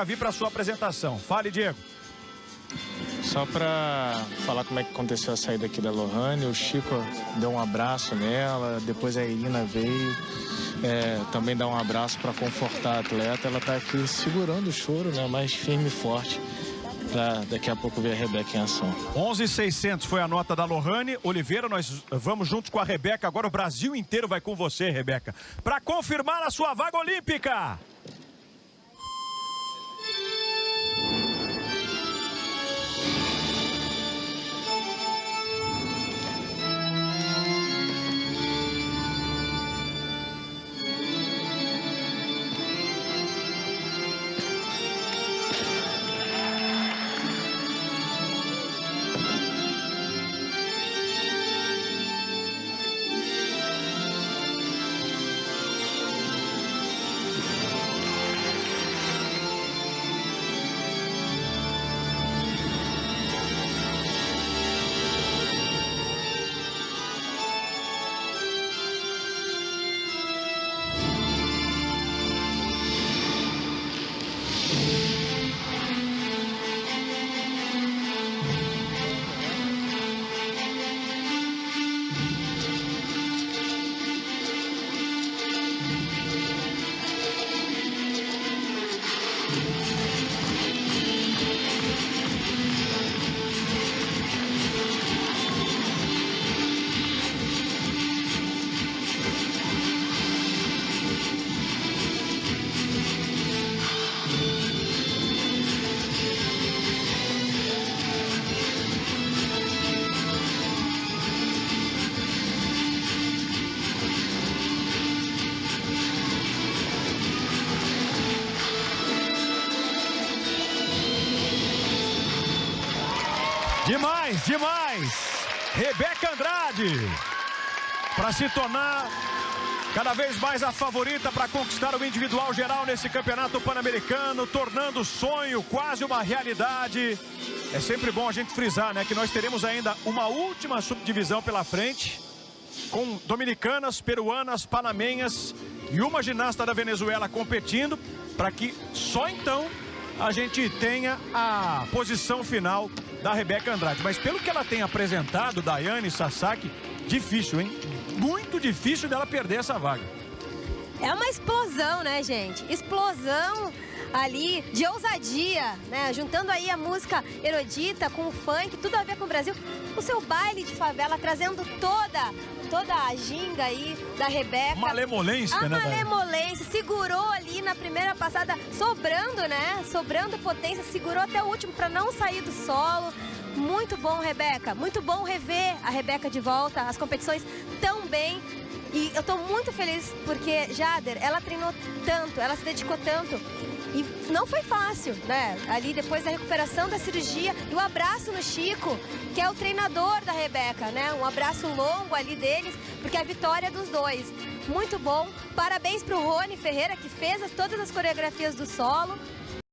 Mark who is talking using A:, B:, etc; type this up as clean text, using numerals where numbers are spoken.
A: Rebeca vir para a sua apresentação. Fale, Diego.
B: Só para falar como é que aconteceu a saída aqui da Lohane, o Chico deu um abraço nela, depois a Irina veio também dar um abraço para confortar a atleta. Ela está aqui segurando o choro, né, mais firme e forte, para daqui a pouco ver a Rebeca em ação.
A: 11.600 foi a nota da Lohane. Oliveira, nós vamos juntos com a Rebeca. Agora o Brasil inteiro vai com você, Rebeca, para confirmar a sua vaga olímpica. Demais, demais! Rebeca Andrade, para se tornar cada vez mais a favorita para conquistar o individual geral nesse campeonato pan-americano, tornando o sonho quase uma realidade. É sempre bom a gente frisar, né, que nós teremos ainda uma última subdivisão pela frente, com dominicanas, peruanas, panamenhas e uma ginasta da Venezuela competindo, para que só então a gente tenha a posição final da Rebeca Andrade. Mas pelo que ela tem apresentado, Daiane Sasaki, difícil, hein? Muito difícil dela perder essa vaga.
C: É uma explosão, né, gente? Explosão ali de ousadia, né? Juntando aí a música erudita com o funk, tudo a ver com o Brasil. O seu baile de favela, trazendo toda a ginga aí da Rebeca.
A: Malemolência, né?
C: Malemolência, segurou ali na primeira passada, sobrando, né? Sobrando potência, segurou até o último para não sair do solo. Muito bom, Rebeca. Muito bom rever a Rebeca de volta, as competições tão bem. E eu tô muito feliz porque, Jader, ela treinou tanto, ela se dedicou tanto. E não foi fácil, né? Ali depois da recuperação da cirurgia e o abraço no Chico, que é o treinador da Rebeca, né? Um abraço longo ali deles, porque é a vitória dos dois. Muito bom. Parabéns pro Rony Ferreira, que fez todas as coreografias do solo.